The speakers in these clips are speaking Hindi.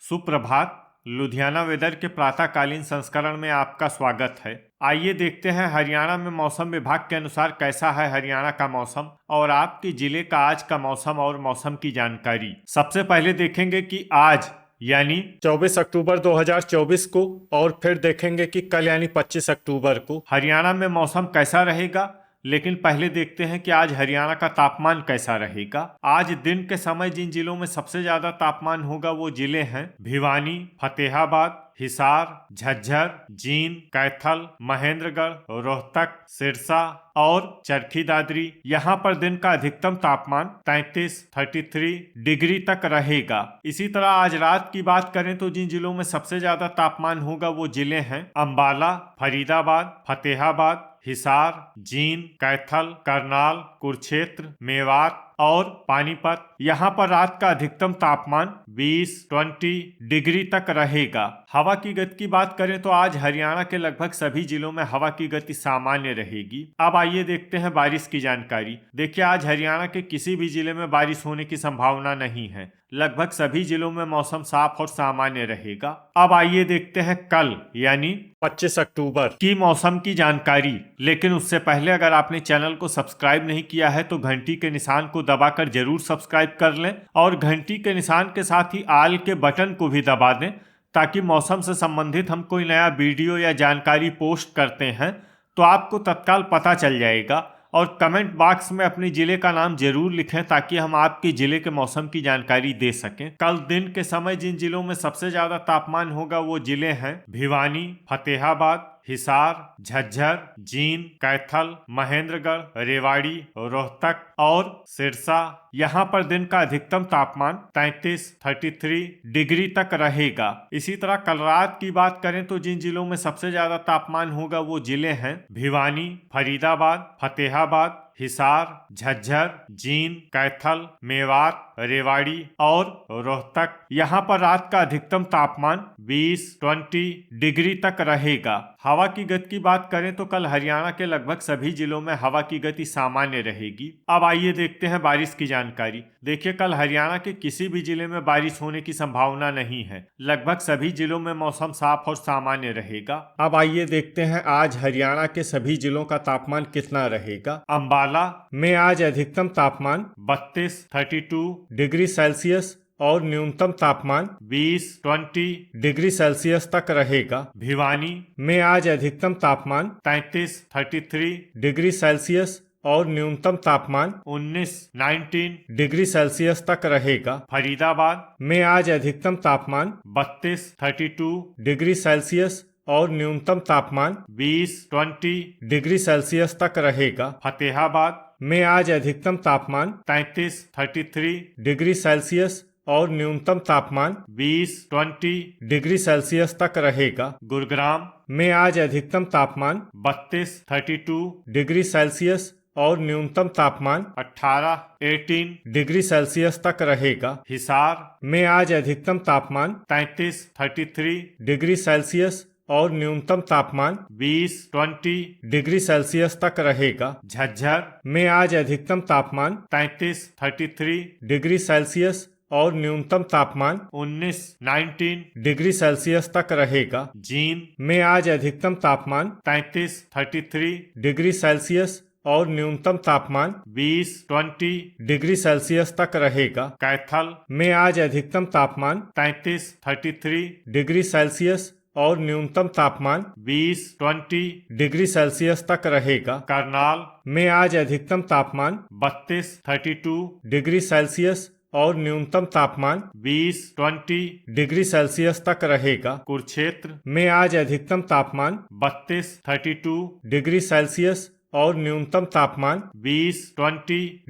सुप्रभात। लुधियाना वेदर के प्रातःकालीन संस्करण में आपका स्वागत है। आइए देखते हैं हरियाणा में मौसम विभाग के अनुसार कैसा है हरियाणा का मौसम और आपके जिले का आज का मौसम और मौसम की जानकारी। सबसे पहले देखेंगे कि आज यानी 24 अक्टूबर 2024 को और फिर देखेंगे कि कल यानी 25 अक्टूबर को हरियाणा में मौसम कैसा रहेगा। लेकिन पहले देखते हैं कि आज हरियाणा का तापमान कैसा रहेगा। आज दिन के समय जिन जिलों में सबसे ज्यादा तापमान होगा वो जिले हैं भिवानी, फतेहाबाद, हिसार, झज्जर, जींद, कैथल, महेंद्रगढ़, रोहतक, सिरसा और चरखी दादरी। यहाँ पर दिन का अधिकतम तापमान 33 डिग्री तक रहेगा। इसी तरह आज रात की बात करें तो जिन जिलों में सबसे ज्यादा तापमान होगा वो जिले हैं अंबाला, फरीदाबाद, फतेहाबाद, हिसार, जींद, कैथल, करनाल, कुरुक्षेत्र, मेवात और पानीपत। यहाँ पर रात का अधिकतम तापमान 20 डिग्री तक रहेगा। हवा की गति की बात करें तो आज हरियाणा के लगभग सभी जिलों में हवा की गति सामान्य रहेगी। अब आइए देखते हैं बारिश की जानकारी। देखिए, आज हरियाणा के किसी भी जिले में बारिश होने की संभावना नहीं है। लगभग सभी जिलों में मौसम साफ और सामान्य रहेगा। अब आइए देखते हैं कल यानी 25 अक्टूबर की मौसम की जानकारी। लेकिन उससे पहले अगर आपने चैनल को सब्सक्राइब नहीं किया है तो घंटी के निशान को दबाकर जरूर सब्सक्राइब कर लें और घंटी के निशान के साथ ही आल के बटन को भी दबा दें ताकि मौसम से संबंधित हम कोई नया वीडियो या जानकारी पोस्ट करते हैं तो आपको तत्काल पता चल जाएगा। और कमेंट बॉक्स में अपने जिले का नाम जरूर लिखें ताकि हम आपके जिले के मौसम की जानकारी दे सकें। कल दिन के समय जिन जिलों में सबसे ज्यादा तापमान होगा वो जिले हैं भिवानी, फतेहाबाद, हिसार, झज्जर, जींद, कैथल, महेंद्रगढ़, रेवाड़ी, रोहतक और सिरसा। यहाँ पर दिन का अधिकतम तापमान 33 डिग्री तक रहेगा। इसी तरह कल रात की बात करें तो जिन जिलों में सबसे ज्यादा तापमान होगा वो जिले हैं भिवानी, फरीदाबाद, फतेहाबाद, हिसार, झज्जर, जींद, कैथल, मेवात, रेवाड़ी और रोहतक। यहाँ पर रात का अधिकतम तापमान 20 डिग्री तक रहेगा। हवा की गति की बात करें तो कल हरियाणा के लगभग सभी जिलों में हवा की गति सामान्य रहेगी। अब आइए देखते हैं बारिश की जानकारी। देखिए, कल हरियाणा के किसी भी जिले में बारिश होने की संभावना नहीं है। लगभग सभी जिलों में मौसम साफ और सामान्य रहेगा। अब आइए देखते हैं आज हरियाणा के सभी जिलों का तापमान कितना रहेगा। अंबाला में आज अधिकतम तापमान 32 डिग्री सेल्सियस और न्यूनतम तापमान 20 डिग्री सेल्सियस तक रहेगा। भिवानी में आज अधिकतम तापमान 33 डिग्री सेल्सियस और न्यूनतम तापमान 19 डिग्री सेल्सियस तक रहेगा। फरीदाबाद में आज अधिकतम तापमान 32 डिग्री सेल्सियस और न्यूनतम तापमान 20 डिग्री सेल्सियस तक रहेगा। फतेहाबाद में आज अधिकतम तापमान 33 डिग्री सेल्सियस और न्यूनतम तापमान 20 डिग्री सेल्सियस तक रहेगा। गुरुग्राम में आज अधिकतम तापमान 32 डिग्री सेल्सियस और न्यूनतम तापमान 18 डिग्री सेल्सियस तक रहेगा। हिसार में आज अधिकतम तापमान 33 डिग्री सेल्सियस और न्यूनतम तापमान 20 डिग्री सेल्सियस तक रहेगा। झज्जर में आज अधिकतम तापमान 33 डिग्री सेल्सियस और न्यूनतम तापमान 19 डिग्री सेल्सियस तक रहेगा। जींद में आज अधिकतम तापमान 33 डिग्री सेल्सियस और न्यूनतम तापमान 20 डिग्री सेल्सियस तक रहेगा। कैथल में आज अधिकतम तापमान 33 डिग्री सेल्सियस और न्यूनतम तापमान 20 डिग्री सेल्सियस तक रहेगा। करनाल में आज अधिकतम तापमान 32 डिग्री सेल्सियस और न्यूनतम तापमान 20 डिग्री सेल्सियस तक रहेगा। कुरुक्षेत्र में आज अधिकतम तापमान 32 डिग्री सेल्सियस और न्यूनतम तापमान 20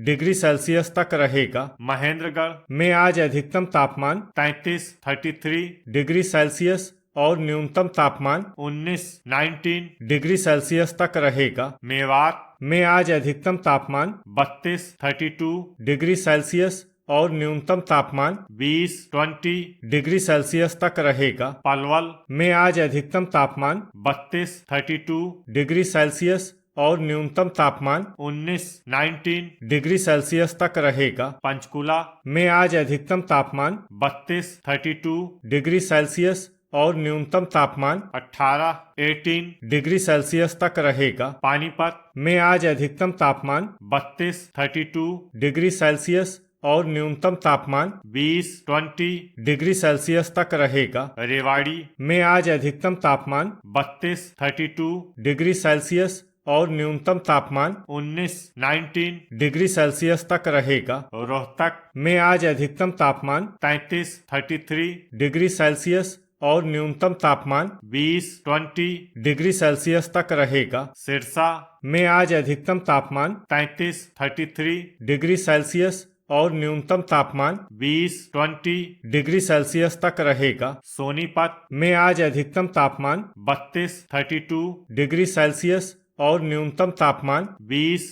डिग्री सेल्सियस तक रहेगा। महेंद्रगढ़ में आज अधिकतम तापमान 33 डिग्री सेल्सियस और न्यूनतम तापमान 19 डिग्री सेल्सियस तक रहेगा। मेवात में आज अधिकतम तापमान 32 डिग्री सेल्सियस और न्यूनतम तापमान 20 डिग्री सेल्सियस तक रहेगा। पलवल में आज अधिकतम तापमान 32 डिग्री सेल्सियस और न्यूनतम तापमान 19 डिग्री सेल्सियस तक रहेगा। पंचकुला में आज अधिकतम तापमान 32 डिग्री सेल्सियस और न्यूनतम तापमान 18 डिग्री सेल्सियस तक रहेगा। पानीपत में आज अधिकतम तापमान 32 डिग्री सेल्सियस और न्यूनतम तापमान 20 डिग्री सेल्सियस तक रहेगा। रेवाड़ी में आज अधिकतम तापमान 32 डिग्री सेल्सियस और न्यूनतम तापमान 19 डिग्री सेल्सियस तक रहेगा। रोहतक में आज अधिकतम तापमान 33 डिग्री सेल्सियस और न्यूनतम तापमान 20 डिग्री सेल्सियस तक रहेगा। सिरसा में आज अधिकतम तापमान 33 डिग्री सेल्सियस और न्यूनतम तापमान 20 डिग्री सेल्सियस तक रहेगा। सोनीपत में आज अधिकतम तापमान 32 डिग्री सेल्सियस और न्यूनतम तापमान 20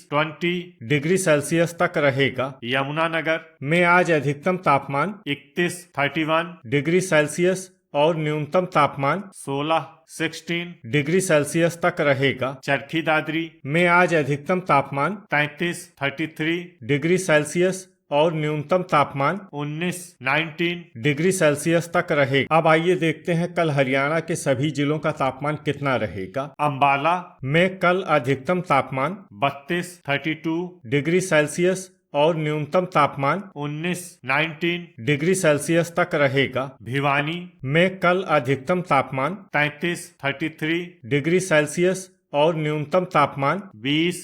डिग्री सेल्सियस तक रहेगा। यमुनानगर में आज अधिकतम तापमान 31 डिग्री सेल्सियस और न्यूनतम तापमान 16 डिग्री सेल्सियस तक रहेगा। चरखी दादरी में आज अधिकतम तापमान 33 डिग्री सेल्सियस और न्यूनतम तापमान 19 डिग्री सेल्सियस तक रहेगा। अब आइए देखते हैं कल हरियाणा के सभी जिलों का तापमान कितना रहेगा। अंबाला में कल अधिकतम तापमान 32 डिग्री सेल्सियस और न्यूनतम तापमान 19 डिग्री सेल्सियस तक रहेगा। भिवानी में कल अधिकतम तापमान 33 डिग्री सेल्सियस और न्यूनतम तापमान 20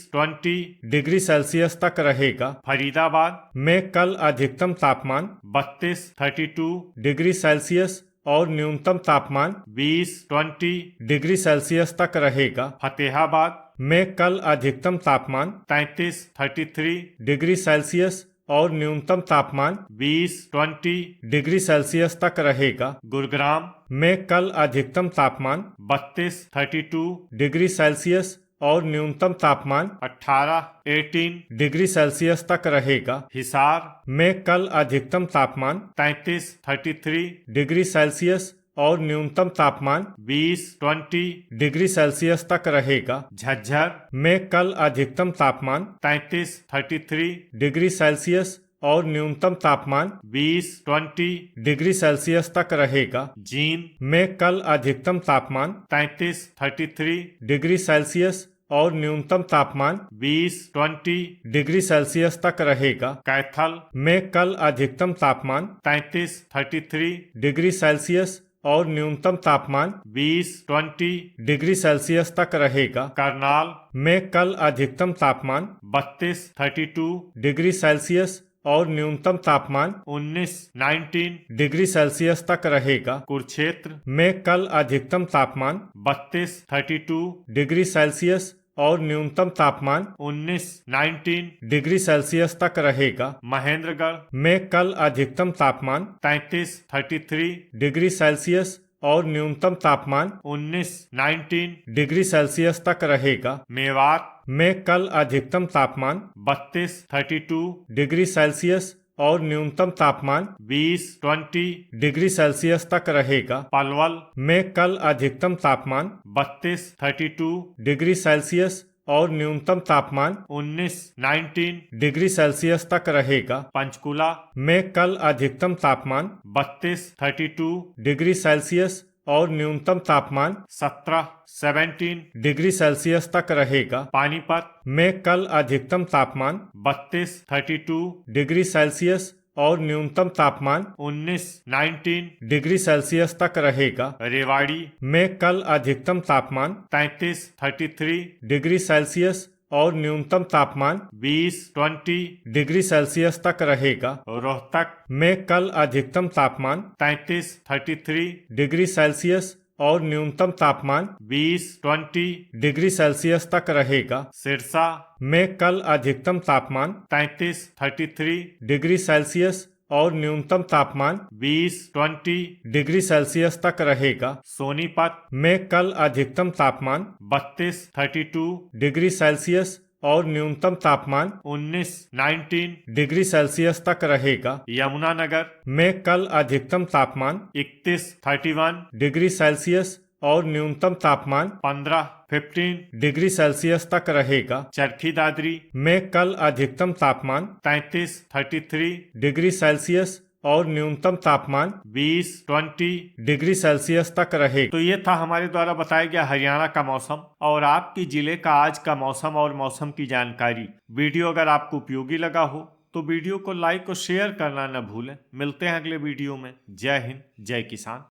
डिग्री सेल्सियस तक रहेगा। फरीदाबाद में कल अधिकतम तापमान 32 डिग्री सेल्सियस और न्यूनतम तापमान 20 डिग्री सेल्सियस तक रहेगा। फतेहाबाद में कल अधिकतम तापमान 33 डिग्री सेल्सियस और न्यूनतम तापमान 20 डिग्री सेल्सियस तक रहेगा। गुरुग्राम में कल अधिकतम तापमान 32 डिग्री सेल्सियस और न्यूनतम तापमान 18 डिग्री सेल्सियस तक रहेगा। हिसार में कल अधिकतम तापमान 33 डिग्री सेल्सियस और न्यूनतम तापमान 20 डिग्री सेल्सियस तक रहेगा। झज्जर में कल अधिकतम तापमान 33 डिग्री सेल्सियस और न्यूनतम तापमान 20 डिग्री सेल्सियस तक रहेगा। जींद में कल अधिकतम तापमान 33 डिग्री सेल्सियस और न्यूनतम तापमान 20 डिग्री सेल्सियस तक रहेगा। कैथल में कल अधिकतम तापमान 33 डिग्री सेल्सियस और न्यूनतम तापमान 20 डिग्री सेल्सियस तक रहेगा। करनाल में कल अधिकतम तापमान 32 डिग्री सेल्सियस और न्यूनतम तापमान 19 डिग्री सेल्सियस तक रहेगा। कुरुक्षेत्र में कल अधिकतम तापमान 32 डिग्री सेल्सियस और न्यूनतम तापमान 19 डिग्री सेल्सियस तक रहेगा। महेंद्रगढ़ में कल अधिकतम तापमान 33 डिग्री सेल्सियस और न्यूनतम तापमान 19 डिग्री सेल्सियस तक रहेगा। मेवात में कल अधिकतम तापमान 32 डिग्री सेल्सियस और न्यूनतम तापमान 20 डिग्री सेल्सियस तक रहेगा। पलवल में कल अधिकतम तापमान 32 डिग्री सेल्सियस और न्यूनतम तापमान 19 डिग्री सेल्सियस तक रहेगा। पंचकुला में कल अधिकतम तापमान 32 डिग्री सेल्सियस और न्यूनतम तापमान 17 डिग्री सेल्सियस तक रहेगा। पानीपत में कल अधिकतम तापमान 32 डिग्री सेल्सियस और न्यूनतम तापमान 19 डिग्री सेल्सियस तक रहेगा। रेवाड़ी में कल अधिकतम तापमान 33 डिग्री सेल्सियस और न्यूनतम तापमान 20 डिग्री सेल्सियस तक रहेगा। रोहतक में कल अधिकतम तापमान 33 डिग्री सेल्सियस और न्यूनतम तापमान 20 डिग्री सेल्सियस तक रहेगा। सिरसा में कल अधिकतम तापमान 33 डिग्री सेल्सियस और न्यूनतम तापमान 20 डिग्री सेल्सियस तक रहेगा। सोनीपत में कल अधिकतम तापमान 32 डिग्री सेल्सियस और न्यूनतम तापमान 19 डिग्री सेल्सियस तक रहेगा। यमुनानगर में कल अधिकतम तापमान 31 डिग्री सेल्सियस और न्यूनतम तापमान 15 डिग्री सेल्सियस तक रहेगा। चरखी दादरी में कल अधिकतम तापमान 33 डिग्री सेल्सियस और न्यूनतम तापमान 20 डिग्री सेल्सियस तक रहेगा। तो ये था हमारे द्वारा बताया गया हरियाणा का मौसम और आपके जिले का आज का मौसम और मौसम की जानकारी। वीडियो अगर आपको उपयोगी लगा हो तो वीडियो को लाइक और शेयर करना न भूलें। मिलते हैं अगले वीडियो में। जय हिंद, जय किसान।